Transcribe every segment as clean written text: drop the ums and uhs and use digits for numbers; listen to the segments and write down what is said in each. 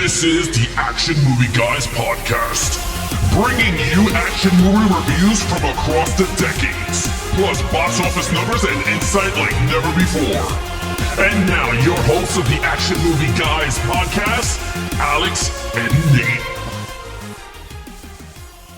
This is the Action Movie Guys podcast, bringing you action movie reviews from across the decades, plus box office numbers and insight like never before. And now, your hosts of the Action Movie Guys podcast, Alex and Nate.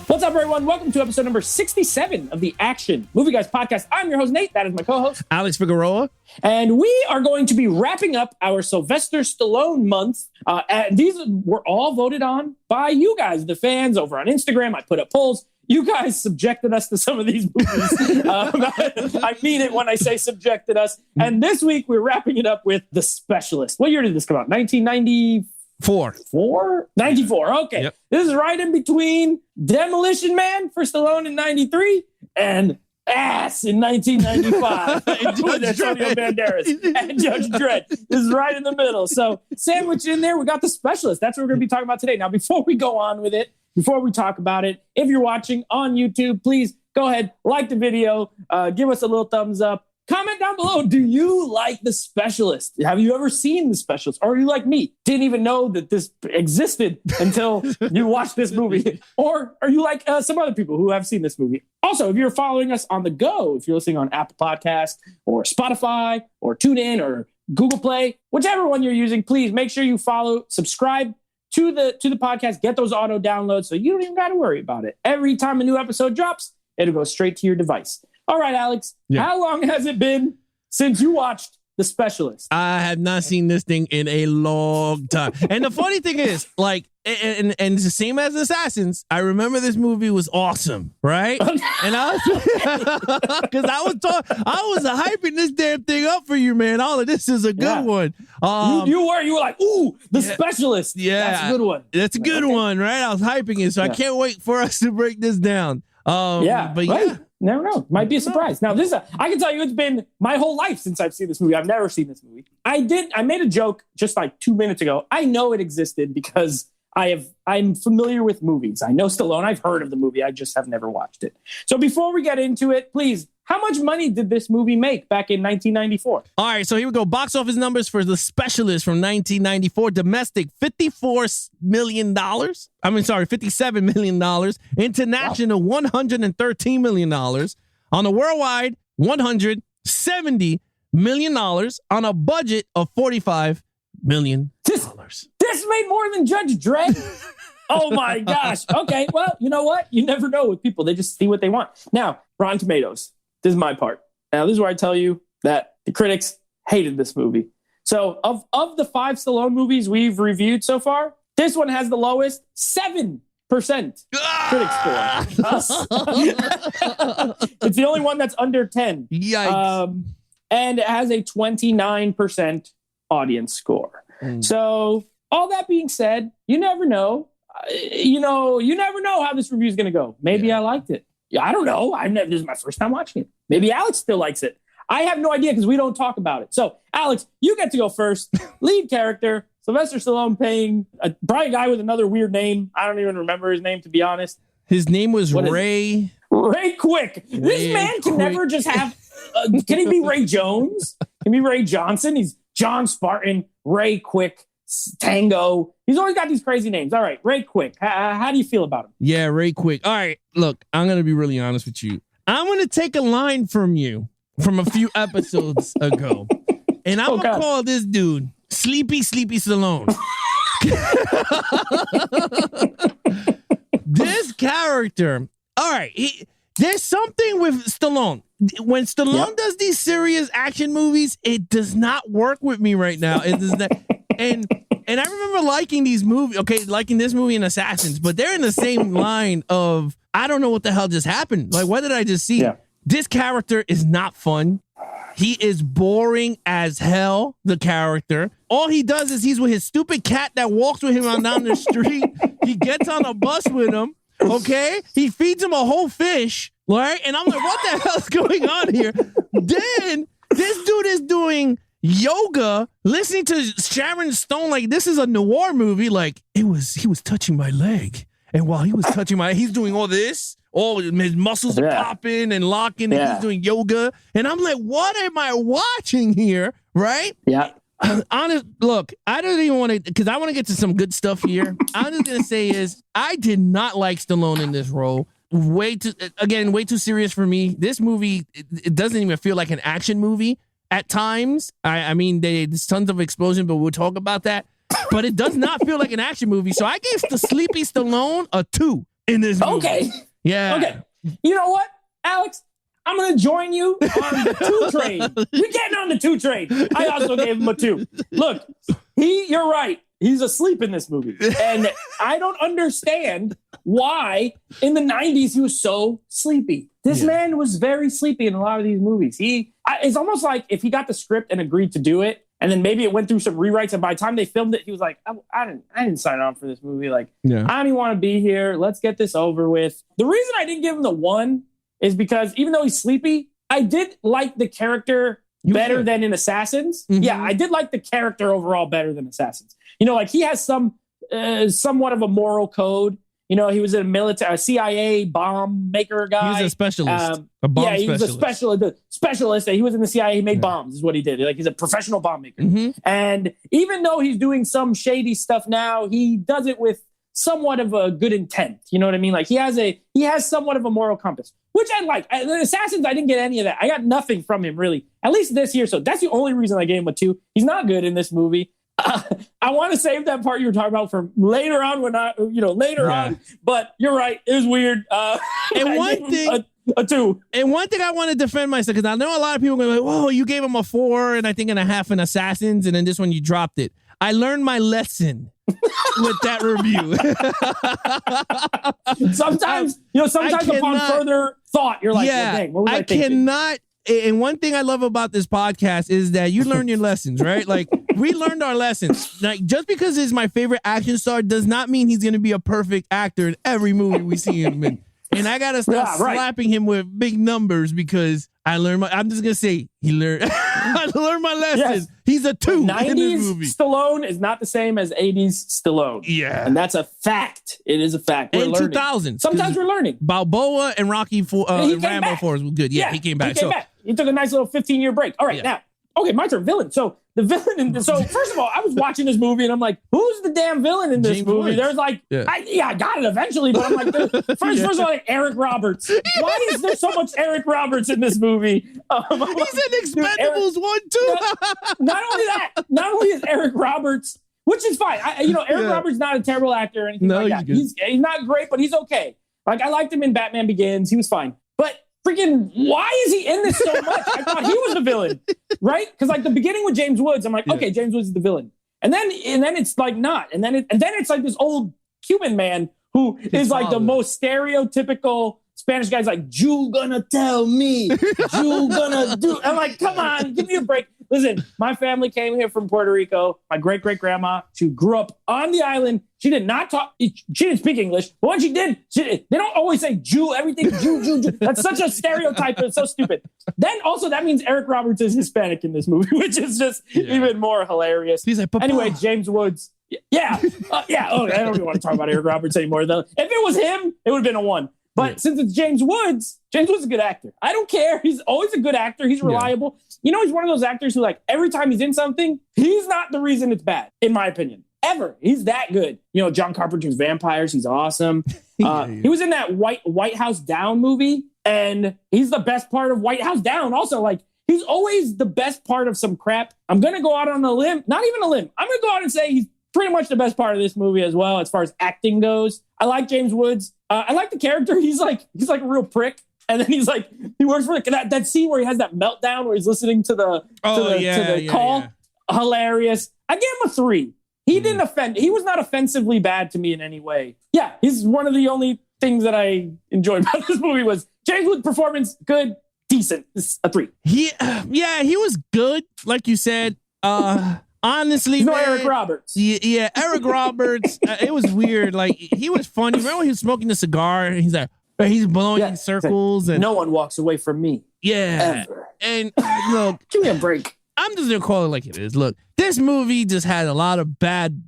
What's up, everyone? Welcome to episode number 67 of the Action Movie Guys podcast. I'm your host, Nate. That is my co-host, Alex Figueroa. And we are going to be wrapping up our Slyvester Stallone month. And these were all voted on by you guys, the fans, over on Instagram. I put up polls. You guys subjected us to some of these movies. I mean it when I say subjected us. And this week, we're wrapping it up with The Specialist. What year did this come out? 1994? 94. Okay. Yep. This is right in between Demolition Man for Stallone in 93 and Ass in 1995 with Antonio Banderas and Judge Dredd. This is right in the middle. So sandwiched in there, we got The Specialist. That's what we're going to be talking about today. Now, before we go on with it, before we talk about it, if you're watching on YouTube, please go ahead, like the video, give us a little thumbs up. Comment down below, do you like The Specialist? Have you ever seen The Specialist? Or are you like me, didn't even know that this existed until you watched this movie? Or are you like some other people who have seen this movie? Also, if you're following us on the go, if you're listening on Apple Podcast or Spotify or TuneIn or Google Play, whichever one you're using, please make sure you follow, subscribe to the podcast, get those auto downloads so you don't even got to worry about it. Every time a new episode drops, it'll go straight to your device. All right, Alex, How long has it been since you watched The Specialist? I have not seen this thing in a long time. And the funny thing is, like, and it's the same as Assassins. I remember this movie was awesome, right? And I was, because I was hyping this damn thing up for you, man. All of this is a good one. You were like, ooh, The Specialist. Yeah, that's a good one. That's a good one, right? I was hyping it, so I can't wait for us to break this down. Never know. Might be a surprise. Now, I can tell you it's been my whole life since I've seen this movie. I've never seen this movie. I made a joke just like 2 minutes ago. I know it existed because I'm familiar with movies. I know Stallone. I've heard of the movie. I just have never watched it. So before we get into it, please, how much money did this movie make back in 1994? All right, so here we go. Box office numbers for The Specialist from 1994. Domestic, $57 million. International, $113 million. On a worldwide, $170 million on a budget of $45 million. This made more than Judge Dredd? Oh my gosh. Okay, well, you know what? You never know with people. They just see what they want. Now, Rotten Tomatoes. This is my part. Now, this is where I tell you that the critics hated this movie. So of the 5 Stallone movies we've reviewed so far, this one has the lowest 7% critic score. It's the only one that's under 10. Yikes. And it has a 29% audience score. So all that being said, you never know. You never know how this review is going to go. Maybe I liked it. Yeah, I don't know. This is my first time watching it. Maybe Alex still likes it. I have no idea because we don't talk about it. So, Alex, you get to go first. Lead character, Slyvester Stallone playing a bright guy with another weird name. I don't even remember his name, to be honest. His name was Ray. Ray Quick. This man can never just have... can he be Ray Jones? Can he be Ray Johnson? He's John Spartan, Ray Quick, Tango. He's always got these crazy names. All right, Ray Quick. How do you feel about him? Yeah, Ray Quick. All right, look, I'm going to be really honest with you. I'm going to take a line from you from a few episodes ago, and I'm going to call this dude Sleepy Stallone. This character, all right, there's something with Stallone. When Stallone does these serious action movies, it does not work with me right now. It does not, and I remember liking these movies, liking this movie and Assassins, but they're in the same line of, I don't know what the hell just happened. Like, what did I just see? Yeah. This character is not fun. He is boring as hell, the character. All he does is he's with his stupid cat that walks with him on down the street. He gets on a bus with him, okay? He feeds him a whole fish, right? And I'm like, what the hell is going on here? Then this dude is doing yoga, listening to Sharon Stone like this is a noir movie. Like, he was touching my leg. And while he was touching he's doing all this. All his muscles are popping and locking, and he's doing yoga. And I'm like, what am I watching here? Right? Yeah. honest, look, I don't even want to, because I want to get to some good stuff here. I'm just gonna say is I did not like Stallone in this role. Way too serious for me. This movie, it doesn't even feel like an action movie at times. I mean, there's tons of explosion, but we'll talk about that. But it does not feel like an action movie. So I gave the Sleepy Stallone a 2 in this movie. Okay. Yeah. Okay. You know what, Alex? I'm going to join you on the 2 train. We're getting on the 2 train. I also gave him a 2. Look, you're right. He's asleep in this movie. And I don't understand why in the 90s he was so sleepy. This man was very sleepy in a lot of these movies. It's almost like if he got the script and agreed to do it, and then maybe it went through some rewrites, and by the time they filmed it, he was like, I didn't sign on for this movie. Like, I don't even want to be here. Let's get this over with. The reason I didn't give him the 1 is because even though he's sleepy, I did like the character better than in Assassins. Mm-hmm. Yeah, I did like the character overall better than Assassins. You know, like he has somewhat of a moral code. You know, he was a CIA bomb maker guy. He was a specialist. A bomb specialist. He was a specialist. He was in the CIA. He made bombs is what he did. Like he's a professional bomb maker. Mm-hmm. And even though he's doing some shady stuff now, he does it with somewhat of a good intent. You know what I mean? Like he has somewhat of a moral compass, which I like. The Assassins, I didn't get any of that. I got nothing from him really, at least this year. So that's the only reason I gave him a 2. He's not good in this movie. I want to save that part you were talking about for later on on, but you're right. It was weird. And one thing, a 2. And one thing I want to defend myself, because I know a lot of people are going to be like, whoa, you gave him a 4 and I think and a half in Assassins, and then this one you dropped it. I learned my lesson with that review. sometimes upon further thought, you're like, well, dang, what was I thinking? Cannot. And one thing I love about this podcast is that you learn your lessons, right? Like we learned our lessons. Like just because he's my favorite action star does not mean he's going to be a perfect actor in every movie we see him in. And I got to stop slapping him with big numbers because I'm just going to say I learned my lessons. Yes. He's a 2 in this movie. Stallone is not the same as 80s Stallone. Yeah. And that's a fact. It is a fact. We're learning. 2000s. Sometimes we're learning. Balboa and Rocky and Rambo 4 was good. Yeah, he came back. He came back. He took a nice little 15-year break. All right, now. Okay, my turn. Villain. So the villain. So first of all, I was watching this movie and I'm like, who's the damn villain in this James movie? Woods. There's like, I got it eventually, but I'm like, first of all, like Eric Roberts. Why is there so much Eric Roberts in this movie? He's in Expendables 1 too. Not only is Eric Roberts, which is fine. Eric Roberts not a terrible actor or anything like that. He's not great, but he's okay. Like I liked him in Batman Begins. He was fine, but. Freaking, why is he in this so much? I thought he was the villain, right? Because like the beginning with James Woods, I'm like, okay, James Woods is the villain, and then it's like not, and then it's like this old Cuban man who is like the most stereotypical Spanish guy's like, you gonna tell me, you gonna do. I'm like, come on, give me a break. Listen, my family came here from Puerto Rico. My great-great-grandma, she grew up on the island. She did not talk, she didn't speak English. But when she did, they don't always say Jew, everything Jew. That's such a stereotype. It's so stupid. Then also that means Eric Roberts is Hispanic in this movie, which is just even more hilarious. He's like, Papa. Anyway, James Woods. Yeah. Oh, I don't even want to talk about Eric Roberts anymore, though. If it was him, it would have been a 1. But since it's James Woods is a good actor. I don't care. He's always a good actor. He's reliable. You know, he's one of those actors who, like, every time he's in something, he's not the reason it's bad, in my opinion. Ever. He's that good. You know, John Carpenter's Vampires. He's awesome. He was in that White House Down movie, and he's the best part of White House Down. Also, like, he's always the best part of some crap. I'm going to go out on a limb. Not even a limb. I'm going to go out and say he's pretty much the best part of this movie as well, as far as acting goes. I like James Woods. I like the character. He's like a real prick. And then he works for that scene where he has that meltdown where he's listening to the call. Yeah. Hilarious. I gave him a 3. He didn't offend. He was not offensively bad to me in any way. Yeah, he's one of the only things that I enjoyed about this movie was James Woods' performance. Good, decent. It's a 3. He was good, like you said. Honestly, man, Eric Roberts. Yeah, Eric Roberts. It was weird. Like he was funny. Remember when he was smoking the cigar and he's like, he's blowing in circles, and no one walks away from me. Yeah, ever. And look, give me a break. I'm just gonna call it like it is. Look, this movie just had a lot of bad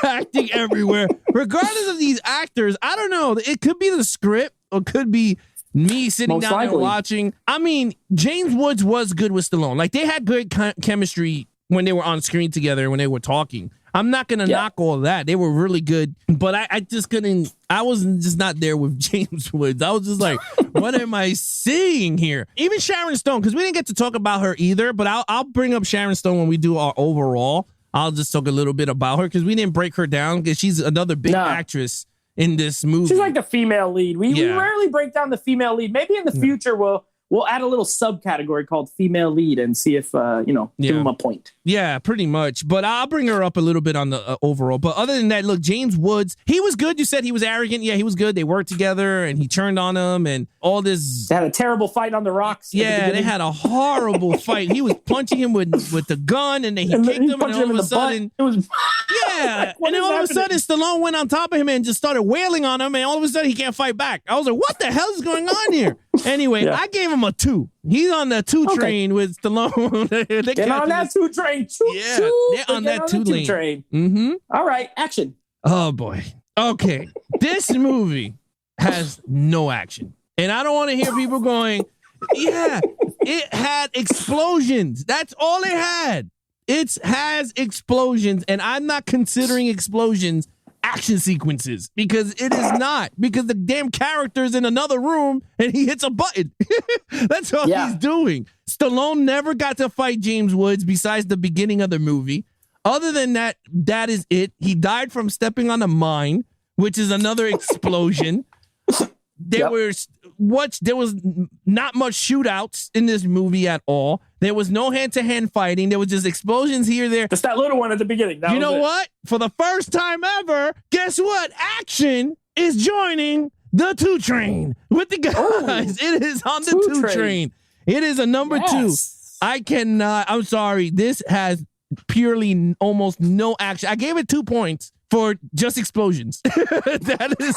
acting everywhere. Regardless of these actors, I don't know. It could be the script, or could be me sitting down there watching. I mean, James Woods was good with Stallone. Like they had good chemistry when they were on screen together, when they were talking. I'm not going to knock all of that. They were really good, but I just couldn't. I was just not there with James Woods. I was just like, what am I seeing here? Even Sharon Stone, because we didn't get to talk about her either, but I'll bring up Sharon Stone when we do our overall. I'll just talk a little bit about her because we didn't break her down because she's another big actress in this movie. She's like the female lead. We rarely break down the female lead. Maybe in the future we'll add a little subcategory called female lead and see if, give them a point. Yeah, pretty much. But I'll bring her up a little bit on the overall. But other than that, look, James Woods, he was good. You said he was arrogant. Yeah, he was good. They worked together and he turned on him and all this. They had a terrible fight on the rocks. Yeah, they had a horrible fight. He was punching him with the gun and then he kicked him and all of a sudden. It was, yeah. And then all of a sudden Stallone went on top of him and just started wailing on him and all of a sudden he can't fight back. I was like, what the hell is going on here? Anyway, I gave him a 2. He's on the 2 train with Stallone. Get on that 2 train. They're on that 2 lane. Train. Mm-hmm. All right, action. Oh, boy. Okay. This movie has no action. And I don't want to hear people going, yeah, it had explosions. That's all it had. It has explosions. And I'm not considering explosions action sequences because it is not, because the damn character's in another room and he hits a button. That's all he's doing. Stallone never got to fight James Woods besides the beginning of the movie. Other than that, that is it. He died from stepping on a mine, which is another explosion. There was not much shootouts in this movie at all. There was no hand-to-hand fighting. There was just explosions here, there. Just that little one at the beginning. You know what? For the first time ever, guess what? Action is joining the 2 train with the guys. Oh, it is on the 2 train. It is a number 2. I cannot. I'm sorry. This has purely almost no action. I gave it 2 points for just explosions. That is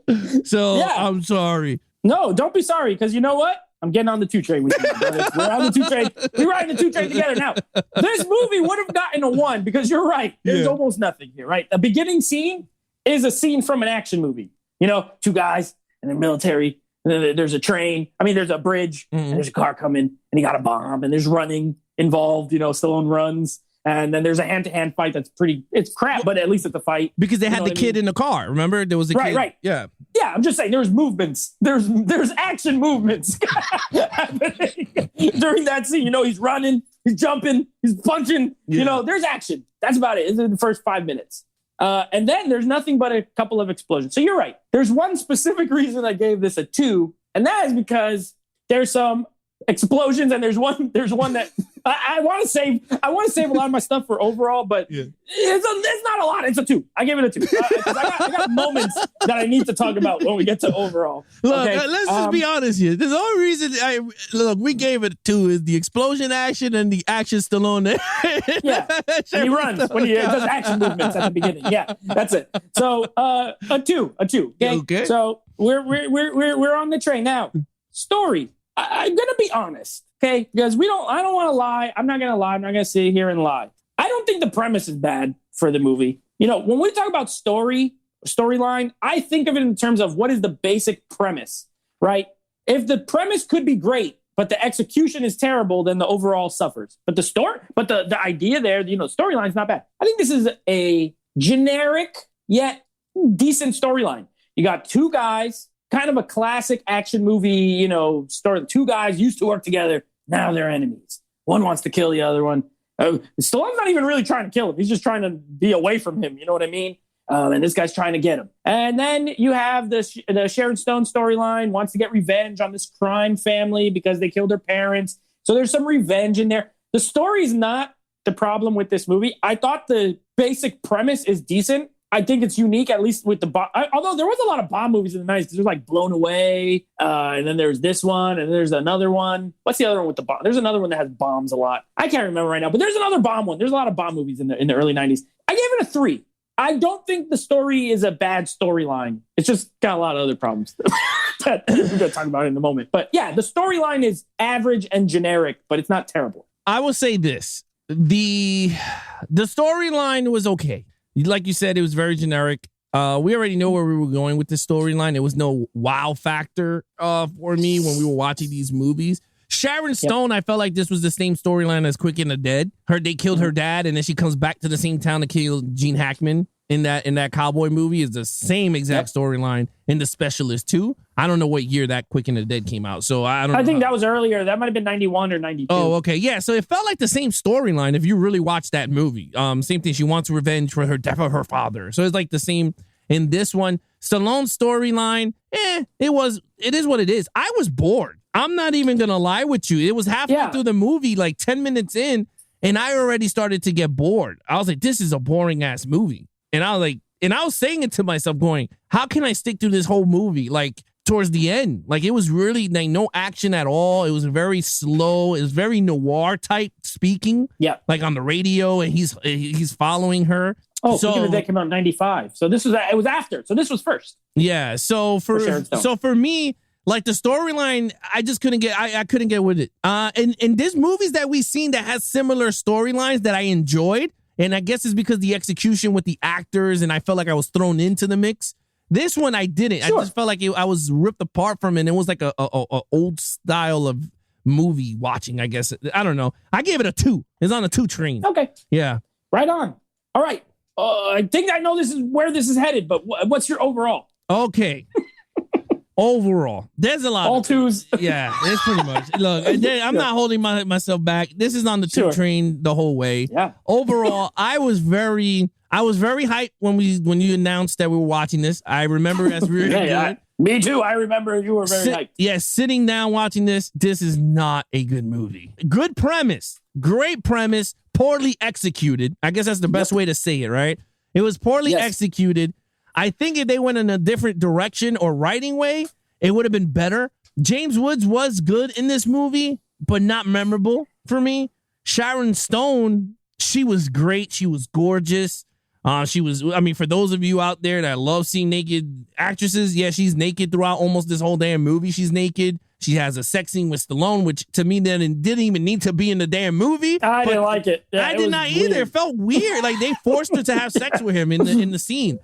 it. So I'm sorry. No, don't be sorry, because you know what? I'm getting on the 2 train with you. We're on the 2 train. We're riding the 2 train together. Now, this movie would have gotten a 1 because you're right. There's almost nothing here, right? The beginning scene is a scene from an action movie. 2 guys and they're military. And then there's a train. I mean, there's a bridge and there's a car coming and he got a bomb and there's running involved. Stallone runs. And then there's a hand-to-hand fight that's it's crap, but at least it's a fight. Because they had the kid in the car. Remember? There was a kid. Right. Yeah. Yeah, I'm just saying there's movements. There's action movements happening during that scene. He's running, he's jumping, he's punching. There's action. That's about it. It's in the first 5 minutes. And then there's nothing but a couple of explosions. So you're right. There's one specific reason I gave this a 2, and that is because there's some explosions and there's one that I want to save a lot of my stuff for overall, but it's not a lot. It's a 2. I gave it a 2 because I got moments that I need to talk about when we get to overall. Look, let's just be honest here. The only reason we gave it a 2 is the explosion action and the action Stallone. And he runs when he does action movements at the beginning. Yeah, that's it. So a 2. Okay. So we're on the train now. Story. I'm gonna be honest, okay? Because I don't want to lie. I'm not gonna lie. I'm not gonna sit here and lie. I don't think the premise is bad for the movie. When we talk about storyline, I think of it in terms of what is the basic premise, right? If the premise could be great, but the execution is terrible, then the overall suffers. But the idea there, the storyline's not bad. I think this is a generic yet decent storyline. You got 2 guys. Kind of a classic action movie, story. 2 guys used to work together. Now they're enemies. One wants to kill the other one. Stallone's not even really trying to kill him. He's just trying to be away from him. You know what I mean? And this guy's trying to get him. And then you have the Sharon Stone storyline, wants to get revenge on this crime family because they killed her parents. So there's some revenge in there. The story's not the problem with this movie. I thought the basic premise is decent. I think it's unique, at least with the bomb. Although there was a lot of bomb movies in the 90s. There's like Blown Away, and then there's this one, and there's another one. What's the other one with the bomb? There's another one that has bombs a lot. I can't remember right now, but there's another bomb one. There's a lot of bomb movies in the early 90s. I gave it a 3. I don't think the story is a bad storyline. It's just got a lot of other problems that we're going to talk about in a moment. But yeah, the storyline is average and generic, but it's not terrible. I will say this. The storyline was okay. Like you said, it was very generic. We already know where we were going with the storyline. There was no wow factor for me when we were watching these movies. Sharon Stone, I felt like this was the same storyline as Quick and the Dead. They killed her dad, and then she comes back to the same town to kill Gene Hackman in that cowboy movie. Is the same exact storyline in The Specialist too. I don't know what year that Quick and the Dead came out, so I don't know. I think that was earlier. That might have been 91 or 92. Oh, okay. Yeah, so it felt like the same storyline if you really watched that movie. Same thing. She wants revenge for her death of her father. So it's like the same in this one. Stallone's storyline, it is what it is. I was bored. I'm not even going to lie with you. It was halfway through the movie, like 10 minutes in, and I already started to get bored. I was like, this is a boring ass movie. And I was saying it to myself going, how can I stick through this whole movie? Like towards the end, like it was really like no action at all. It was very slow. It was very noir type speaking. Yeah. Like on the radio, and he's following her. Oh, so that came out in 95. So it was after. So this was first. Yeah. So for me, like the storyline, I just couldn't get. I couldn't get with it. And there's movies that we've seen that has similar storylines that I enjoyed, and I guess it's because the execution with the actors, and I felt like I was thrown into the mix. This one I didn't. Sure. I just felt like I was ripped apart from it. And it was like a old style of movie watching. I guess I don't know. I gave it a 2. It's on a 2 train. Okay. Yeah. Right on. All right. I think I know this is where this is headed, but what's your overall? Okay. Overall, there's a lot. All 2s. Yeah, it's pretty much. Look, I'm not holding myself back. This is on the 2 train the whole way. Yeah. Overall, I was very hyped when you announced that we were watching this. I remember as we were me too. I remember you were very hyped. Yeah, sitting down watching this. This is not a good movie. Good premise, great premise, poorly executed. I guess that's the best way to say it, right? It was poorly executed. I think if they went in a different direction or writing way, it would have been better. James Woods was good in this movie, but not memorable for me. Sharon Stone, she was great. She was gorgeous. For those of you out there that love seeing naked actresses, yeah, she's naked throughout almost this whole damn movie. She's naked. She has a sex scene with Stallone, which to me then didn't even need to be in the damn movie. I didn't like it. Yeah, I did not either. It felt weird. Like they forced her to have sex with him in the scene.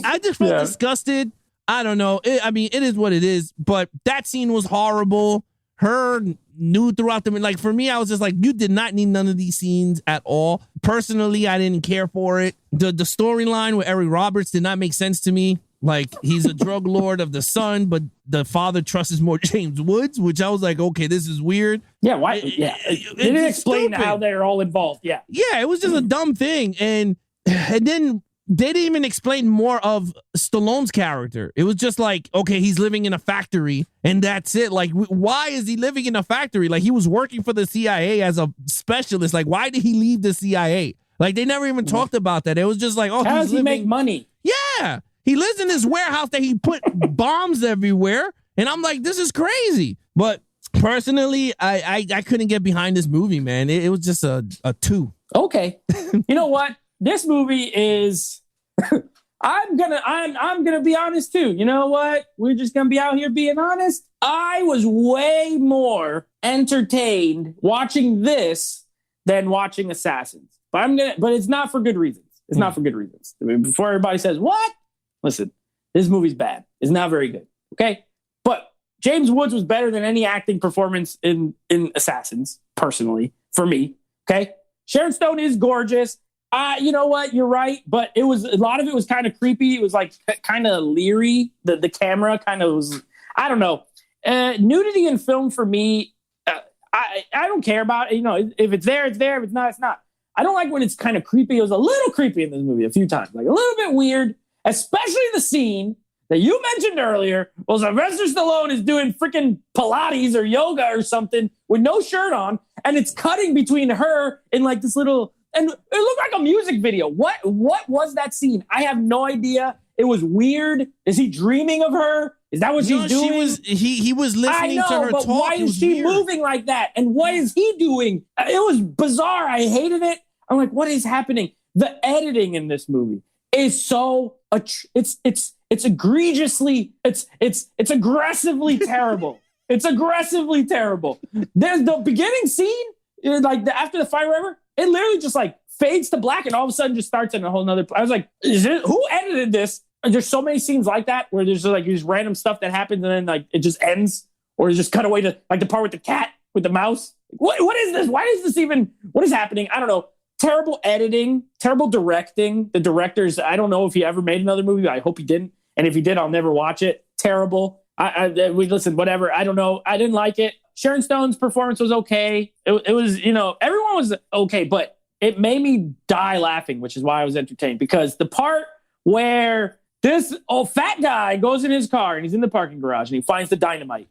I just felt disgusted. I don't know. It is what it is. But that scene was horrible. Her nude throughout them. Like for me, I was just like, you did not need none of these scenes at all. Personally, I didn't care for it. The storyline with Eric Roberts did not make sense to me. Like he's a drug lord of the son, but the father trusts more James Woods, which I was like, okay, this is weird. Yeah, why? Yeah, it didn't explain how they're all involved. Yeah, it was just a dumb thing, and then they didn't even explain more of Stallone's character. It was just like, okay, he's living in a factory and that's it. Like, why is he living in a factory? Like, he was working for the CIA as a specialist. Like, why did he leave the CIA? Like, they never even talked about that. It was just like, oh, how does he make money? Yeah. He lives in this warehouse that he put bombs everywhere. And I'm like, this is crazy. But personally, I couldn't get behind this movie, man. It was just a 2. Okay. You know what? This movie is I'm gonna be honest too. You know what? We're just gonna be out here being honest. I was way more entertained watching this than watching Assassins. But it's not for good reasons. It's not for good reasons. I mean, before everybody says, what? Listen, this movie's bad. It's not very good. Okay? But James Woods was better than any acting performance in Assassins, personally, for me. Okay? Sharon Stone is gorgeous. You know what? You're right. But a lot of it was kind of creepy. It was like kind of leery. The camera kind of was, I don't know. Nudity in film for me, I don't care about it. You know, if it's there, it's there. If it's not, it's not. I don't like when it's kind of creepy. It was a little creepy in this movie a few times. Like a little bit weird, especially the scene that you mentioned earlier. Well, Sylvester Stallone is doing freaking Pilates or yoga or something with no shirt on. And it's cutting between her and like this little... And it looked like a music video. What was that scene? I have no idea. It was weird. Is he dreaming of her? Is that what she's doing? He was listening to her talk. Why is she moving like that? And what is he doing? It was bizarre. I hated it. I'm like, what is happening? The editing in this movie is so it's egregiously it's aggressively terrible. It's aggressively terrible. There's the beginning scene, like after the fire ever. It literally just like fades to black and all of a sudden just starts in a whole nother. I was like, who edited this? And there's so many scenes like that where there's like these random stuff that happens and then like it just ends or it's just cut away to like the part with the cat with the mouse. What is this? Why is this even? What is happening? I don't know. Terrible editing, terrible directing. The directors, I don't know if he ever made another movie. I hope he didn't. And if he did, I'll never watch it. Terrible. We listen, whatever. I don't know. I didn't like it. Sharon Stone's performance was okay. It was, everyone was okay, but it made me die laughing, which is why I was entertained. Because the part where this old fat guy goes in his car and he's in the parking garage and he finds the dynamite.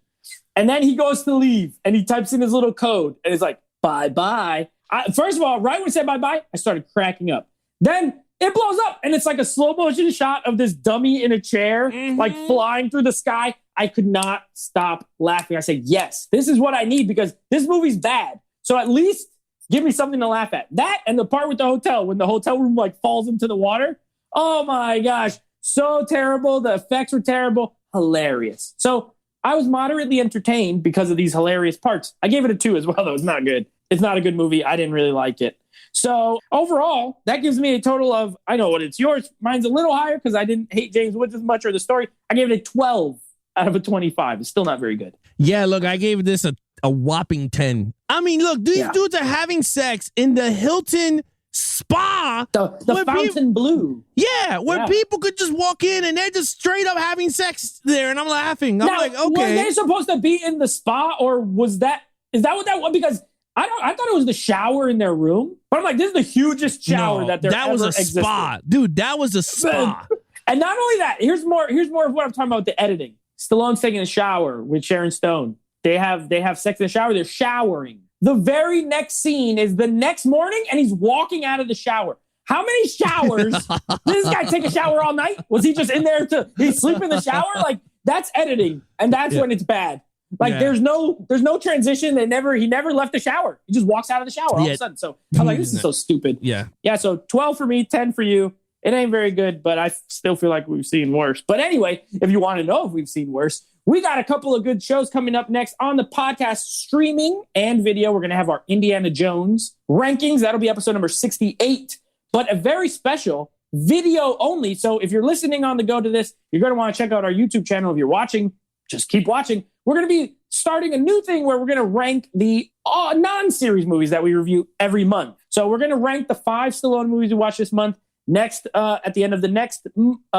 And then he goes to leave and he types in his little code and it's like, bye-bye. First of all, right when he said bye-bye, I started cracking up. Then it blows up and it's like a slow motion shot of this dummy in a chair, like flying through the sky. I could not stop laughing. I said, yes, this is what I need because this movie's bad. So at least give me something to laugh at. That and the part with the hotel, when the hotel room like falls into the water. Oh my gosh. So terrible. The effects were terrible. Hilarious. So I was moderately entertained because of these hilarious parts. I gave it a 2 as well, though. It's not good. It's not a good movie. I didn't really like it. So overall, that gives me a total of, I know what it's yours. Mine's a little higher because I didn't hate James Woods as much or the story. I gave it a 12 out of a 25. It's still not very good. Yeah, look, I gave this a whopping 10. I mean, look, these dudes are having sex in the Hilton spa. The Fountain Blue. Yeah, where people could just walk in and they're just straight up having sex there. And I'm laughing. I'm like, okay. Were they supposed to be in the spa or is that what that was? Because I thought it was the shower in their room. But I'm like, this is the hugest shower that there ever existed. That was a spa. Dude, that was a spa. And not only that, here's more of what I'm talking about with the editing. Stallone's taking a shower with Sharon Stone. They have sex in the shower. They're showering. The very next scene is the next morning and he's walking out of the shower. How many showers did this guy take a shower all night? Was he just in there he sleep in the shower? Like that's editing. And that's when it's bad. Like there's no transition. He never left the shower. He just walks out of the shower all of a sudden. So I'm like, this is so stupid. Yeah. Yeah. So 12 for me, 10 for you. It ain't very good, but I still feel like we've seen worse. But anyway, if you want to know if we've seen worse, we got a couple of good shows coming up next on the podcast, streaming and video. We're going to have our Indiana Jones rankings. That'll be episode number 68, but a very special video only. So if you're listening on the go to this, you're going to want to check out our YouTube channel. If you're watching, just keep watching. We're going to be starting a new thing where we're going to rank the non-series movies that we review every month. So we're going to rank the 5 Stallone movies we watched this month. Next, at the end of the next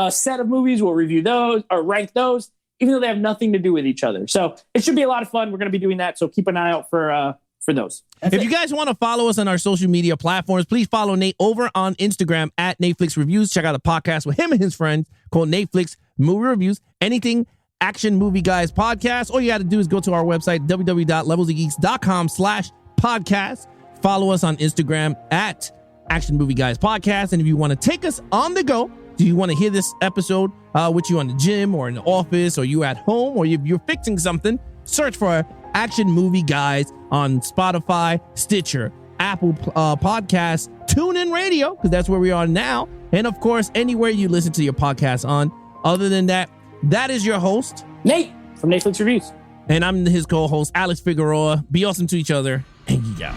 set of movies, we'll review those or rank those, even though they have nothing to do with each other. So it should be a lot of fun. We're going to be doing that. So keep an eye out for those. If you guys want to follow us on our social media platforms, please follow Nate over on Instagram at Netflix Reviews. Check out a podcast with him and his friends called Netflix Movie Reviews. Anything Action Movie Guys Podcast. All you got to do is go to our website, www.levelsofgeeks.com/podcast. Follow us on Instagram at Action Movie Guys Podcast. And if you want to take us on the go, do you want to hear this episode with you on the gym or in the office or you at home or you're fixing something, search for Action Movie Guys on Spotify, Stitcher, Apple Podcasts, TuneIn Radio, because that's where we are now. And of course, anywhere you listen to your podcast on. Other than that, that is your host, Nate from Netflix Reviews. And I'm his co-host, Alex Figueroa. Be awesome to each other and geek out.